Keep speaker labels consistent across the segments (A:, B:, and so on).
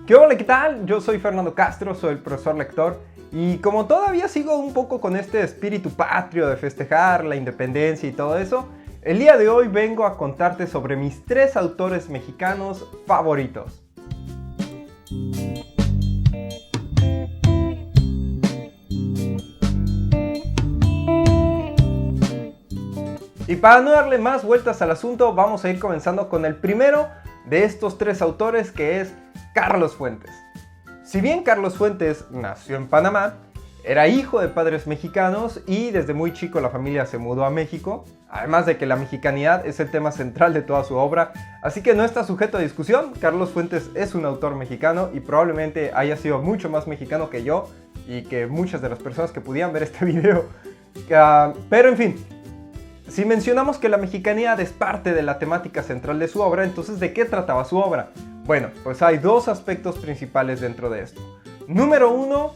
A: ¿Qué hola, qué tal? Yo soy Fernando Castro, soy el profesor lector y como todavía sigo un poco con este espíritu patrio de festejar la independencia y todo eso, el día de hoy vengo a contarte sobre mis 3 autores mexicanos favoritos. Y para no darle más vueltas al asunto, vamos a ir comenzando con el primero de estos 3 autores, que es Carlos Fuentes. Si bien Carlos Fuentes nació en Panamá, era hijo de padres mexicanos y desde muy chico la familia se mudó a México, además de que la mexicanidad es el tema central de toda su obra, así que no está sujeto a discusión. Carlos Fuentes es un autor mexicano y probablemente haya sido mucho más mexicano que yo y que muchas de las personas que pudieran ver este video. Pero en fin, si mencionamos que la mexicanidad es parte de la temática central de su obra, entonces ¿de qué trataba su obra? Bueno, pues hay 2 aspectos principales dentro de esto. Número 1,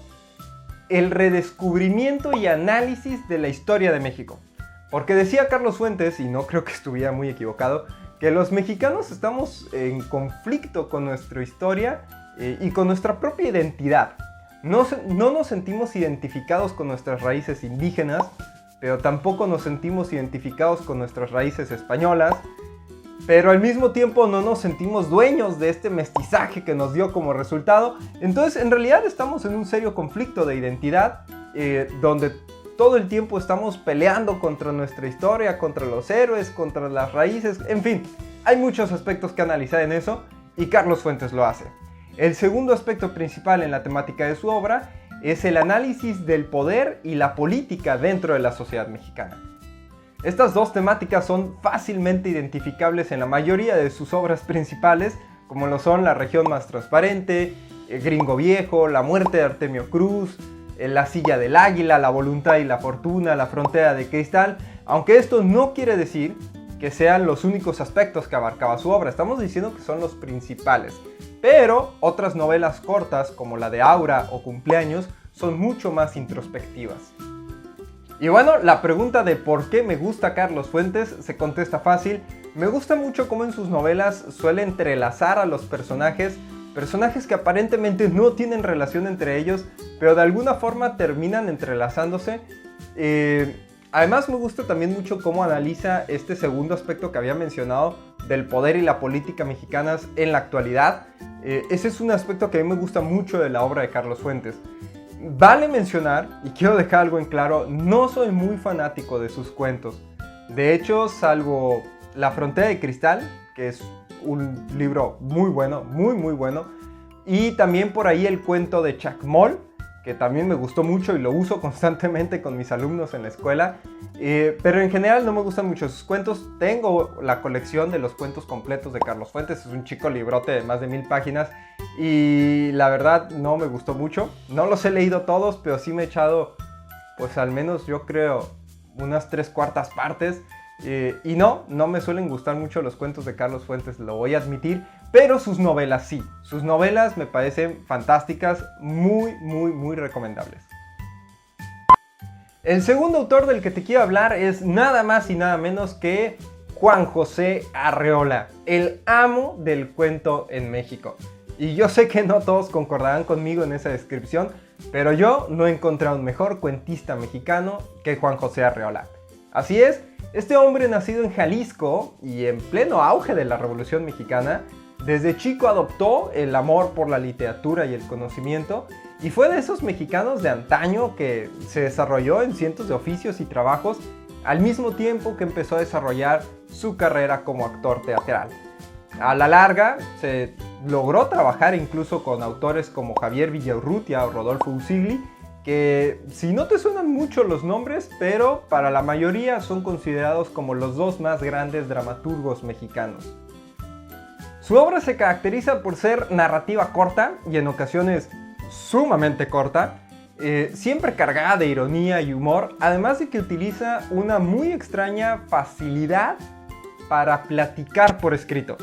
A: el redescubrimiento y análisis de la historia de México. Porque decía Carlos Fuentes, y no creo que estuviera muy equivocado, que los mexicanos estamos en conflicto con nuestra historia y con nuestra propia identidad. No nos sentimos identificados con nuestras raíces indígenas, pero tampoco nos sentimos identificados con nuestras raíces españolas, pero al mismo tiempo no nos sentimos dueños de este mestizaje que nos dio como resultado. Entonces en realidad estamos en un serio conflicto de identidad, donde todo el tiempo estamos peleando contra nuestra historia, contra los héroes, contra las raíces, en fin, hay muchos aspectos que analizar en eso y Carlos Fuentes lo hace. El segundo aspecto principal en la temática de su obra es el análisis del poder y la política dentro de la sociedad mexicana. Estas 2 temáticas son fácilmente identificables en la mayoría de sus obras principales, como lo son La región más transparente, El gringo viejo, La muerte de Artemio Cruz, La silla del águila, La voluntad y la fortuna, La frontera de cristal, aunque esto no quiere decir que sean los únicos aspectos que abarcaba su obra, estamos diciendo que son los principales. Pero otras novelas cortas, como la de Aura o Cumpleaños, son mucho más introspectivas. Y bueno, la pregunta de por qué me gusta Carlos Fuentes se contesta fácil. Me gusta mucho cómo en sus novelas suele entrelazar a los personajes que aparentemente no tienen relación entre ellos, pero de alguna forma terminan entrelazándose. Además me gusta también mucho cómo analiza este segundo aspecto que había mencionado del poder y la política mexicanas en la actualidad. Ese es un aspecto que a mí me gusta mucho de la obra de Carlos Fuentes. Vale mencionar, y quiero dejar algo en claro, no soy muy fanático de sus cuentos. De hecho, salvo La frontera de cristal, que es un libro muy bueno, muy bueno, y también por ahí el cuento de Chacmol, que también me gustó mucho y lo uso constantemente con mis alumnos en la escuela, pero en general no me gustan mucho sus cuentos. Tengo la colección de los cuentos completos de Carlos Fuentes, es un chico librote de más de 1000 páginas y la verdad no me gustó mucho. No los he leído todos, pero sí me he echado pues al menos yo creo unas 3/4 partes. Y no me suelen gustar mucho los cuentos de Carlos Fuentes, lo voy a admitir, pero sus novelas sí. Sus novelas me parecen fantásticas, muy recomendables. El segundo autor del que te quiero hablar es nada más y nada menos que Juan José Arreola, el amo del cuento en México. Y yo sé que no todos concordarán conmigo en esa descripción, pero yo no he encontrado un mejor cuentista mexicano que Juan José Arreola. Así es, este hombre nacido en Jalisco y en pleno auge de la Revolución Mexicana, desde chico adoptó el amor por la literatura y el conocimiento y fue de esos mexicanos de antaño que se desarrolló en cientos de oficios y trabajos al mismo tiempo que empezó a desarrollar su carrera como actor teatral. A la larga se logró trabajar incluso con autores como Javier Villaurrutia o Rodolfo Usigli, que si no te suenan mucho los nombres, pero para la mayoría son considerados como los 2 más grandes dramaturgos mexicanos. Su obra se caracteriza por ser narrativa corta y en ocasiones sumamente corta, siempre cargada de ironía y humor, además de que utiliza una muy extraña facilidad para platicar por escrito.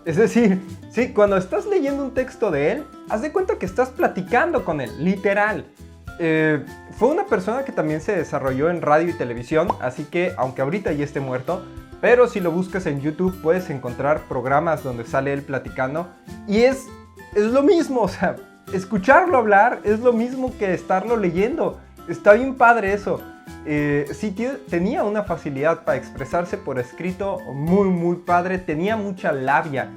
A: Es decir, sí, cuando estás leyendo un texto de él, haz de cuenta que estás platicando con él, literal. Fue una persona que también se desarrolló en radio y televisión, así que aunque ahorita ya esté muerto, pero si lo buscas en YouTube puedes encontrar programas donde sale él platicando y es es lo mismo, o sea, escucharlo hablar es lo mismo que estarlo leyendo. Está bien padre eso. Sí, tenía una facilidad para expresarse por escrito muy padre, tenía mucha labia.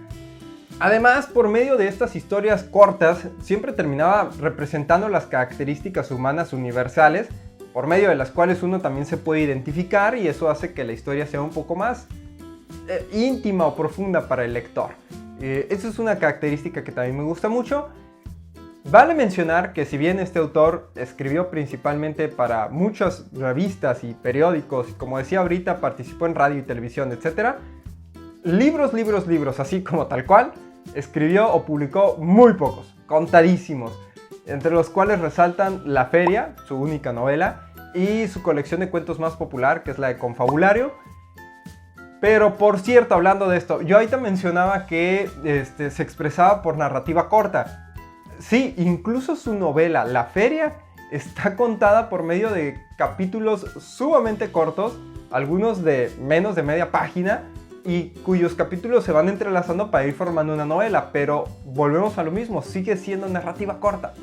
A: Además, por medio de estas historias cortas, siempre terminaba representando las características humanas universales, por medio de las cuales uno también se puede identificar, y eso hace que la historia sea un poco más íntima o profunda para el lector. Esa es una característica que también me gusta mucho. Vale mencionar que si bien este autor escribió principalmente para muchas revistas y periódicos, y como decía ahorita, participó en radio y televisión, etc., libros, así como tal cual, escribió o publicó muy pocos, contadísimos, entre los cuales resaltan La Feria, su única novela, y su colección de cuentos más popular, que es la de Confabulario. Pero por cierto, hablando de esto, yo ahorita mencionaba que se expresaba por narrativa corta. Sí, incluso su novela La Feria está contada por medio de capítulos sumamente cortos, algunos de menos de media página, y cuyos capítulos se van entrelazando para ir formando una novela, pero volvemos a lo mismo, sigue siendo narrativa corta.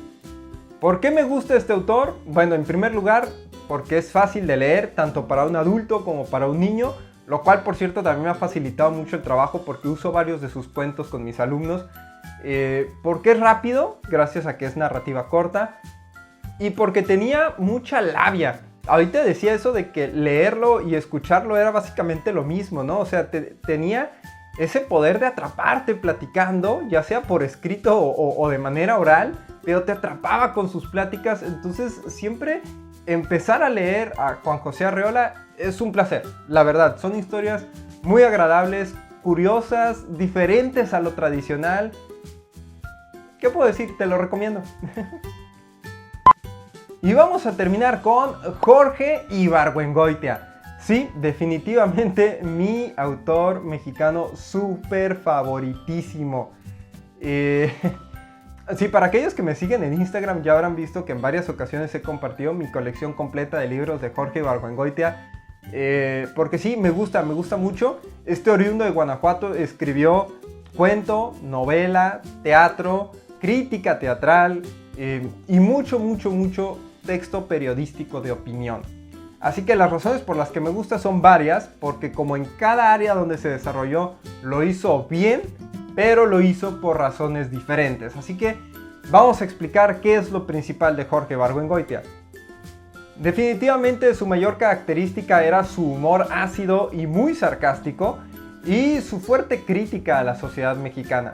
A: ¿Por qué me gusta este autor? Bueno, en primer lugar, porque es fácil de leer, tanto para un adulto como para un niño, lo cual, por cierto, también me ha facilitado mucho el trabajo porque uso varios de sus cuentos con mis alumnos. Porque es rápido, gracias a que es narrativa corta, y porque tenía mucha labia. Ahorita decía eso de que leerlo y escucharlo era básicamente lo mismo, ¿no? O sea, tenía ese poder de atraparte platicando, ya sea por escrito o de manera oral, pero te atrapaba con sus pláticas. Entonces siempre empezar a leer a Juan José Arreola es un placer, la verdad. Son historias muy agradables, curiosas, diferentes a lo tradicional. ¿Qué puedo decir? Te lo recomiendo. Y vamos a terminar con Jorge Ibargüengoitia. Sí, definitivamente mi autor mexicano súper favoritísimo. Sí, para aquellos que me siguen en Instagram ya habrán visto que en varias ocasiones he compartido mi colección completa de libros de Jorge Ibargüengoitia. Porque sí, me gusta mucho. Este oriundo de Guanajuato escribió cuento, novela, teatro, crítica teatral y mucho texto periodístico de opinión. Así que las razones por las que me gusta son varias, porque como en cada área donde se desarrolló lo hizo bien, pero lo hizo por razones diferentes. Así que vamos a explicar qué es lo principal de Jorge Ibargüengoitia. Definitivamente su mayor característica era su humor ácido y muy sarcástico, y su fuerte crítica a la sociedad mexicana.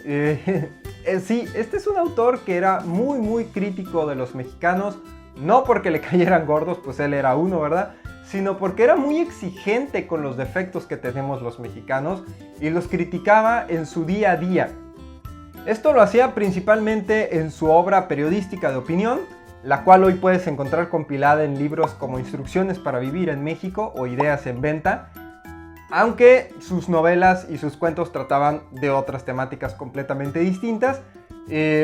A: Sí, este es un autor que era muy crítico de los mexicanos, no porque le cayeran gordos, pues él era uno, ¿verdad? Sino porque era muy exigente con los defectos que tenemos los mexicanos y los criticaba en su día a día. Esto lo hacía principalmente en su obra periodística de opinión, la cual hoy puedes encontrar compilada en libros como Instrucciones para vivir en México o Ideas en venta, aunque sus novelas y sus cuentos trataban de otras temáticas completamente distintas.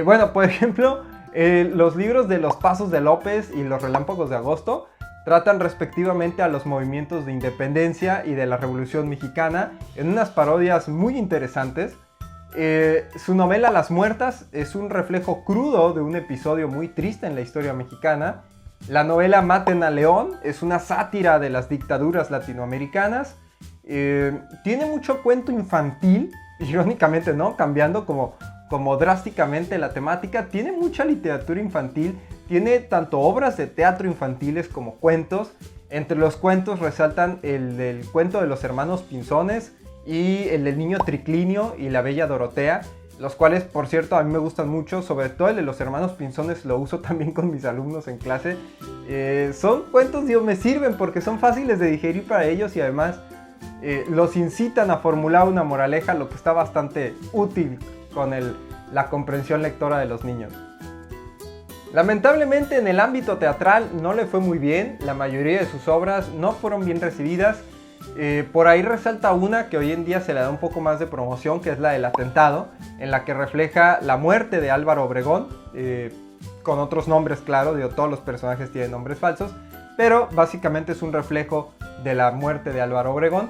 A: Bueno, por ejemplo, los libros de Los Pasos de López y Los Relámpagos de Agosto tratan respectivamente a los movimientos de independencia y de la Revolución Mexicana en unas parodias muy interesantes. Su novela Las Muertas es un reflejo crudo de un episodio muy triste en la historia mexicana. La novela Maten a León es una sátira de las dictaduras latinoamericanas. Tiene mucho cuento infantil, irónicamente, ¿no? Cambiando como drásticamente la temática. Tiene mucha literatura infantil, tiene tanto obras de teatro infantiles como cuentos. Entre los cuentos resaltan el del cuento de los hermanos Pinzones y el del niño Triclinio y la bella Dorotea, los cuales, por cierto, a mí me gustan mucho. Sobre todo el de los hermanos Pinzones lo uso también con mis alumnos en clase. Son cuentos, digo, me sirven porque son fáciles de digerir para ellos y además los incitan a formular una moraleja, lo que está bastante útil con la comprensión lectora de los niños. Lamentablemente en el ámbito teatral no le fue muy bien, la mayoría de sus obras no fueron bien recibidas. Por ahí resalta una que hoy en día se le da un poco más de promoción, que es la del Atentado, en la que refleja la muerte de Álvaro Obregón, con otros nombres, claro, todos los personajes tienen nombres falsos, pero básicamente es un reflejo de la muerte de Álvaro Obregón.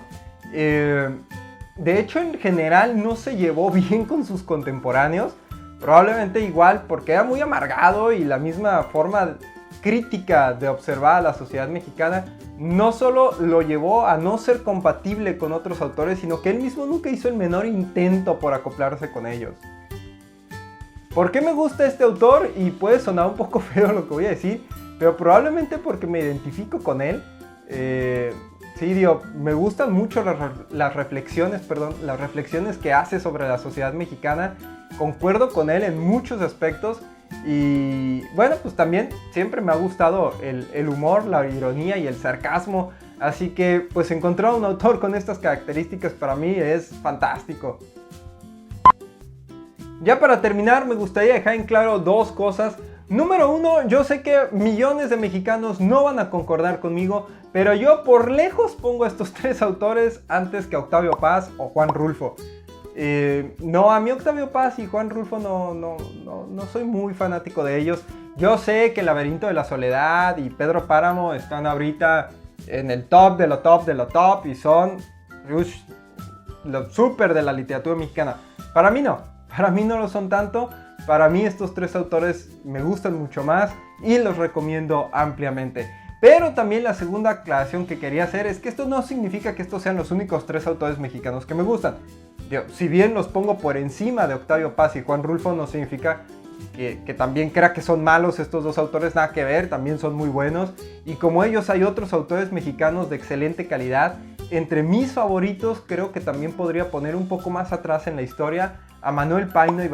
A: De hecho, en general no se llevó bien con sus contemporáneos, Probablemente igual porque era muy amargado y la misma forma crítica de observar a la sociedad mexicana no solo lo llevó a no ser compatible con otros autores, sino que él mismo nunca hizo el menor intento por acoplarse con ellos. ¿Por qué me gusta este autor? Y puede sonar un poco feo lo que voy a decir, pero probablemente porque me identifico con él. Sí, digo, me gustan mucho las reflexiones que hace sobre la sociedad mexicana. Concuerdo con él en muchos aspectos. Y bueno, pues también siempre me ha gustado el humor, la ironía y el sarcasmo. Así que pues encontrar un autor con estas características para mí es fantástico. Ya para terminar, me gustaría dejar en claro dos cosas. Número uno, yo sé que millones de mexicanos no van a concordar conmigo, pero yo por lejos pongo a estos tres autores antes que Octavio Paz o Juan Rulfo. No, a mí Octavio Paz y Juan Rulfo no soy muy fanático de ellos. Yo sé que El laberinto de la soledad y Pedro Páramo están ahorita en el top de lo top de lo top y son lo súper de la literatura mexicana. Para mí no lo son tanto. Para mí estos tres autores me gustan mucho más y los recomiendo ampliamente. Pero también la segunda aclaración que quería hacer es que esto no significa que estos sean los únicos tres autores mexicanos que me gustan. Si bien los pongo por encima de Octavio Paz y Juan Rulfo, no significa que también crea que son malos estos dos autores, nada que ver, también son muy buenos. Y como ellos hay otros autores mexicanos de excelente calidad. Entre mis favoritos creo que también podría poner un poco más atrás en la historia a Manuel Paino y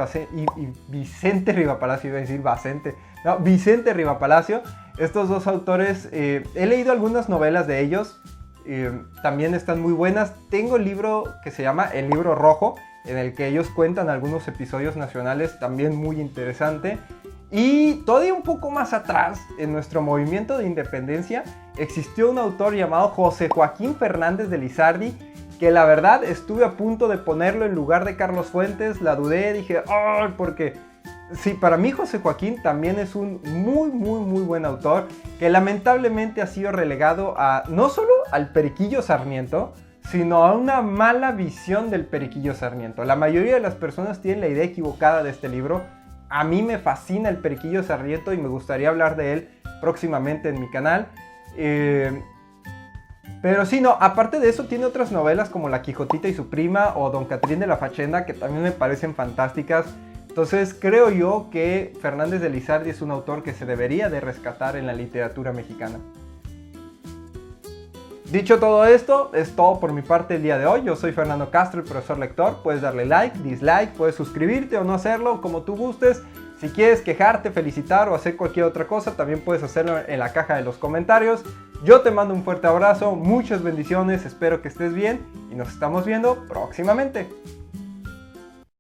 A: Vicente Rivapalacio, iba a decir Vicente. No, Vicente Rivapalacio. Estos dos autores, he leído algunas novelas de ellos. También están muy buenas. Tengo el libro que se llama El Libro Rojo, en el que ellos cuentan algunos episodios nacionales, también muy interesante. Y todavía un poco más atrás, en nuestro movimiento de independencia, existió un autor llamado José Joaquín Fernández de Lizardi, que la verdad estuve a punto de ponerlo en lugar de Carlos Fuentes. La dudé, dije, ¡oh! Porque sí, para mí José Joaquín también es un muy buen autor, que lamentablemente ha sido relegado a no solo al Periquillo Sarmiento, sino a una mala visión del Periquillo Sarmiento. La mayoría de las personas tienen la idea equivocada de este libro. A mí me fascina el Periquillo Sarmiento y me gustaría hablar de él próximamente en mi canal. Pero sí, no, aparte de eso tiene otras novelas como La Quijotita y su prima o Don Catrín de la Fachenda que también me parecen fantásticas. Entonces creo yo que Fernández de Lizardi es un autor que se debería de rescatar en la literatura mexicana. Dicho todo esto, es todo por mi parte el día de hoy. Yo soy Fernando Castro, el profesor lector. Puedes darle like, dislike, puedes suscribirte o no hacerlo, como tú gustes. Si quieres quejarte, felicitar o hacer cualquier otra cosa, también puedes hacerlo en la caja de los comentarios. Yo te mando un fuerte abrazo, muchas bendiciones, espero que estés bien y nos estamos viendo próximamente.